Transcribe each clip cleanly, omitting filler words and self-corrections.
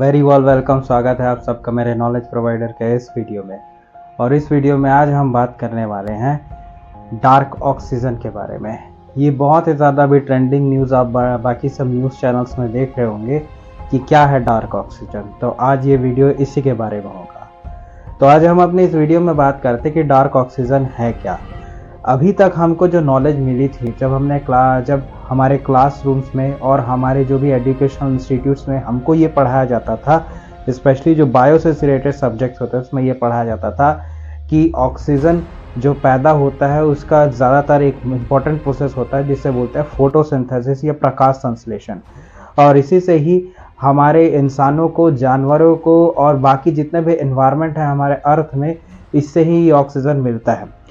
Very welcome. स्वागत है आप सबका मेरे नॉलेज प्रोवाइडर के इस वीडियो में। और इस वीडियो में आज हम बात करने वाले हैं डार्क ऑक्सीजन के बारे में। ये बहुत ही ज़्यादा भी ट्रेंडिंग न्यूज़ आप बाकी सब न्यूज़ चैनल्स में देख रहे होंगे कि क्या है डार्क ऑक्सीजन। तो आज ये वीडियो इसी के बारे में होगा। तो आज हम अपनी इस वीडियो में बात करते हैं कि डार्क ऑक्सीजन है क्या। अभी तक हमको जो नॉलेज मिली थी जब हमारे क्लासरूम्स में और हमारे जो भी एजुकेशनल इंस्टीट्यूट्स में हमको ये पढ़ाया जाता था, स्पेशली जो बायो से रिलेटेड सब्जेक्ट्स होते हैं उसमें ये पढ़ाया जाता था कि ऑक्सीजन जो पैदा होता है उसका ज़्यादातर एक इम्पॉर्टेंट प्रोसेस होता है जिसे बोलते हैं फोटोसिंथेसिस या प्रकाश संश्लेषण। और इसी से ही हमारे इंसानों को, जानवरों को और बाकी जितने भी एनवायरनमेंट है हमारे अर्थ में, इससे ही ऑक्सीजन मिलता है।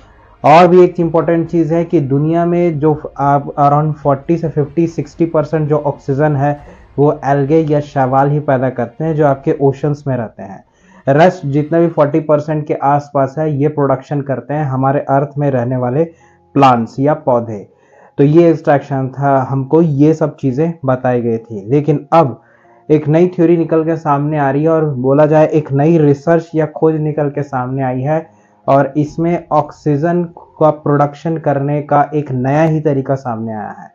और भी एक इम्पॉर्टेंट चीज़ है कि दुनिया में जो अराउंड 40 से 50-60% जो ऑक्सीजन है वो एल्गे या शैवाल ही पैदा करते हैं जो आपके ओशंस में रहते हैं। रेस्ट जितना भी 40% के आसपास है ये प्रोडक्शन करते हैं हमारे अर्थ में रहने वाले प्लांट्स या पौधे। तो ये एक्सट्रैक्शन था, हमको ये सब चीज़ें बताई गई थी। लेकिन अब एक नई थ्योरी निकल के सामने आ रही है और बोला जाए एक नई रिसर्च या खोज निकल के सामने आई है और इसमें ऑक्सीजन का प्रोडक्शन करने का एक नया ही तरीका सामने आया है।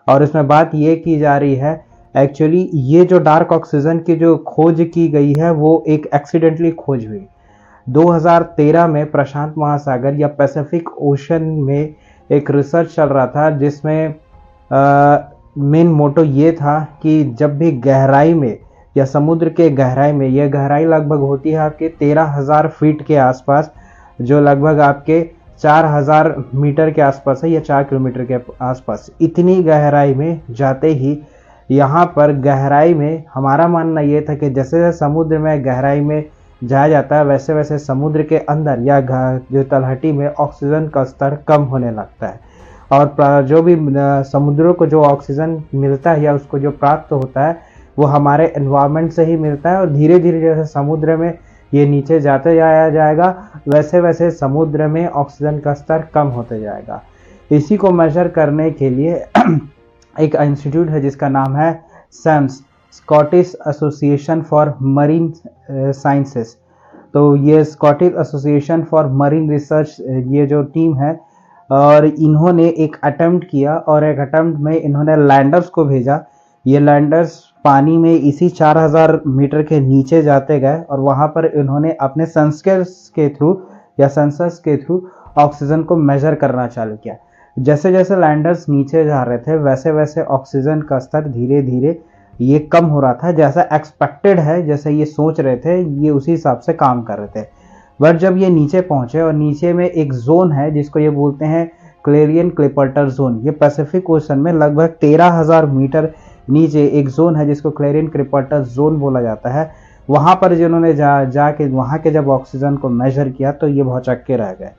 और इसमें बात ये की जा रही है, एक्चुअली ये जो डार्क ऑक्सीजन की जो खोज की गई है वो एक एक्सीडेंटली खोज हुई 2013 में प्रशांत महासागर या पैसिफिक ओशन में एक रिसर्च चल रहा था जिसमें मेन मोटो ये था कि जब भी गहराई में या समुद्र के गहराई में, यह गहराई लगभग होती है आपके 13,000 फीट के आसपास, जो लगभग आपके 4,000 मीटर के आसपास है या 4 किलोमीटर के आसपास। इतनी गहराई में जाते ही यहाँ पर गहराई में हमारा मानना ये था कि जैसे जैसे समुद्र में गहराई में जाया जाता है वैसे वैसे समुद्र के अंदर या जो तलहटी में ऑक्सीजन का स्तर कम होने लगता है। और जो भी समुद्रों को जो ऑक्सीजन मिलता है या उसको जो प्राप्त होता है वो हमारे एनवायरनमेंट से ही मिलता है। और धीरे धीरे जैसे समुद्र में ये नीचे जाते जाया जाएगा वैसे वैसे समुद्र में ऑक्सीजन का स्तर कम होते जाएगा। इसी को मेजर करने के लिए एक इंस्टीट्यूट है जिसका नाम है SAMS, Scottish association for marine sciences. तो ये Scottish association for marine research ये जो टीम है, और इन्होंने एक अटेम्प्ट किया और एक अटेम्प्ट में इन्होंने लैंडर्स को भेजा। ये लैंडर्स पानी में इसी 4,000 मीटर के नीचे जाते गए और वहाँ पर इन्होंने अपने सेंसर्स के थ्रू ऑक्सीजन को मेजर करना चालू किया। जैसे जैसे लैंडर्स नीचे जा रहे थे वैसे वैसे ऑक्सीजन का स्तर धीरे धीरे ये कम हो रहा था, जैसा एक्सपेक्टेड है, जैसे ये सोच रहे थे ये उसी हिसाब से काम कर रहे थे। बट जब ये नीचे पहुंचे और नीचे में एक जोन है जिसको ये बोलते हैं क्लेरियन क्लिपर्टर जोन, ये पैसिफिक ओशन में लगभग 13,000 मीटर नीचे एक जोन है जिसको क्लेरियन क्लिपर्टर जोन बोला जाता है। वहाँ पर जिन्होंने जाके वहाँ के जब ऑक्सीजन को मेजर किया तो ये भौचक्के रह गए।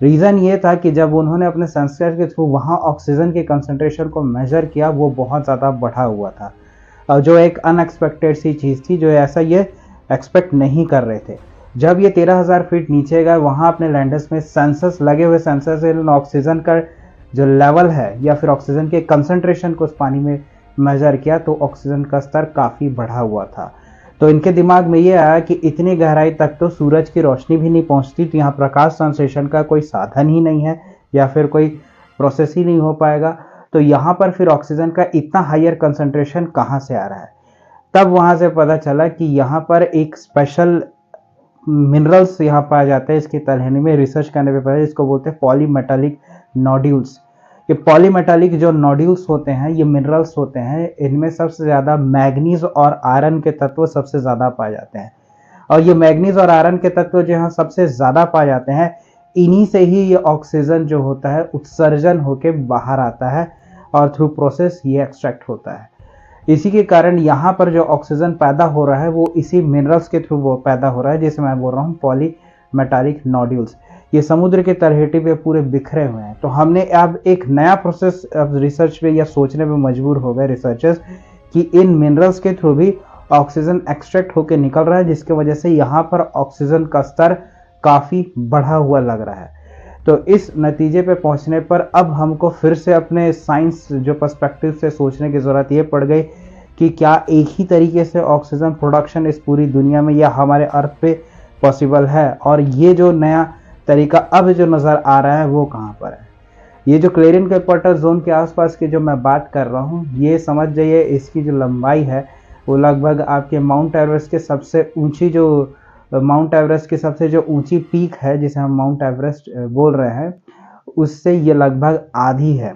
रीज़न ये था कि जब उन्होंने अपने सेंसर के थ्रू वहाँ ऑक्सीजन के कंसंट्रेशन को मेजर किया वो बहुत ज़्यादा बढ़ा हुआ था, और जो एक अनएक्सपेक्टेड सी चीज़ थी, जो ऐसा ये एक्सपेक्ट नहीं कर रहे थे। जब ये 13,000 फीट नीचे गए वहाँ अपने लैंडर्स में सेंसर्स लगे हुए, सेंसर से ऑक्सीजन का जो लेवल है या फिर ऑक्सीजन के कंसंट्रेशन को उस पानी में मेजर किया तो ऑक्सीजन का स्तर काफ़ी बढ़ा हुआ था। तो इनके दिमाग में ये आया कि इतनी गहराई तक तो सूरज की रोशनी भी नहीं पहुंचती, तो यहाँ प्रकाश संश्लेषण का कोई साधन ही नहीं है या फिर कोई प्रोसेस ही नहीं हो पाएगा, तो यहाँ पर फिर ऑक्सीजन का इतना हायर कंसंट्रेशन कहाँ से आ रहा है। तब वहाँ से पता चला कि यहाँ पर एक स्पेशल मिनरल्स यहाँ पाए जाते हैं। इसकी तलहनी में रिसर्च करने पे पता, इसको बोलते हैं पॉलीमेटालिक नोड्यूल्स। ये पॉलीमेटालिक जो नोड्यूल्स होते हैं, ये मिनरल्स होते हैं, इनमें सबसे ज़्यादा मैग्नीज और आयरन के तत्व सबसे ज़्यादा पाए जाते हैं। और ये मैग्नीज और आयरन के तत्व जो यहाँ सबसे ज़्यादा पाए जाते हैं, इन्हीं से ही ये ऑक्सीजन जो होता है उत्सर्जन होके बाहर आता है और थ्रू प्रोसेस ये एक्सट्रैक्ट होता है। इसी के कारण यहाँ पर जो ऑक्सीजन पैदा हो रहा है वो इसी मिनरल्स के थ्रू वो पैदा हो रहा है, जिसे मैं बोल रहा हूँ पॉलीमेटालिक नोड्यूल्स। ये समुद्र के तलहटी पे पूरे बिखरे हुए हैं। तो हमने अब एक नया प्रोसेस अब रिसर्च पे या सोचने पे मजबूर हो गए रिसर्चर्स कि इन मिनरल्स के थ्रू भी ऑक्सीजन एक्सट्रैक्ट होकर निकल रहा है, जिसकी वजह से यहाँ पर ऑक्सीजन का स्तर काफ़ी बढ़ा हुआ लग रहा है। तो इस नतीजे पे पहुंचने पर अब हमको फिर से अपने साइंस जो पर्सपेक्टिव से सोचने की ज़रूरत ये पड़ गई कि क्या एक ही तरीके से ऑक्सीजन प्रोडक्शन इस पूरी दुनिया में या हमारे अर्थ पे पॉसिबल है, और ये जो नया तरीका अब जो नज़र आ रहा है वो कहाँ पर है। ये जो क्लेरियन के इक्वेटर जोन के आसपास की जो मैं बात कर रहा हूँ, ये समझ जाइए इसकी जो लंबाई है वो लगभग आपके माउंट एवरेस्ट के सबसे ऊंची जो माउंट एवरेस्ट की सबसे जो ऊंची पीक है जिसे हम माउंट एवरेस्ट बोल रहे हैं, उससे ये लगभग आधी है।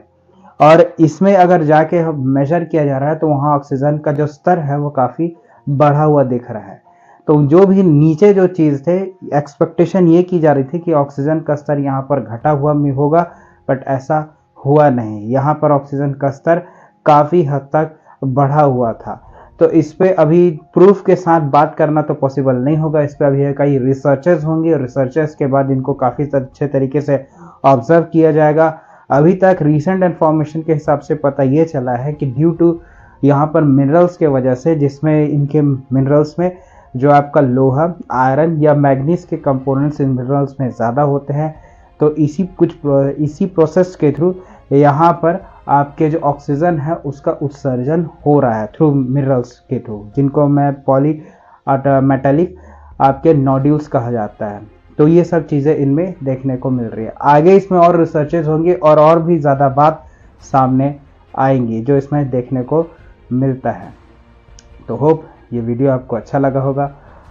और इसमें अगर जाके हम मेजर किया जा रहा है तो वहाँ ऑक्सीजन का जो स्तर है वो काफ़ी बढ़ा हुआ दिख रहा है। तो जो भी नीचे जो चीज़ थे, एक्सपेक्टेशन ये की जा रही थी कि ऑक्सीजन का स्तर यहाँ पर घटा हुआ में होगा, बट ऐसा हुआ नहीं। यहाँ पर ऑक्सीजन का स्तर काफ़ी हद तक बढ़ा हुआ था। तो इस पे अभी प्रूफ के साथ बात करना तो पॉसिबल नहीं होगा। इस पे अभी कई रिसर्चर्स होंगे और रिसर्चर्स के बाद इनको काफ़ी अच्छे तरीके से ऑब्जर्व किया जाएगा। अभी तक रीसेंट इन्फॉर्मेशन के हिसाब से पता ये चला है कि ड्यू टू यहाँ पर मिनरल्स के वजह से, जिसमें इनके मिनरल्स में जो आपका लोहा, आयरन या मैग्नीज के कंपोनेंट्स इन मिनरल्स में ज़्यादा होते हैं, तो इसी प्रोसेस के थ्रू यहाँ पर आपके जो ऑक्सीजन है उसका उत्सर्जन हो रहा है थ्रू मिनरल्स के थ्रू, जिनको मैं पॉली मेटालिक आपके नोड्यूल्स कहा जाता है। तो ये सब चीज़ें इनमें देखने को मिल रही है। आगे इसमें और रिसर्चेस होंगे और भी ज़्यादा बात सामने आएंगी जो इसमें देखने को मिलता है। तो होप ये वीडियो आपको अच्छा लगा होगा।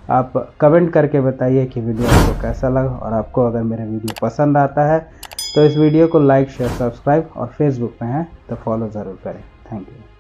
आप कमेंट करके बताइए कि वीडियो आपको कैसा लगा, और आपको अगर मेरा वीडियो पसंद आता है तो इस वीडियो को लाइक, शेयर, सब्सक्राइब, और फेसबुक पे हैं तो फॉलो ज़रूर करें। Thank you.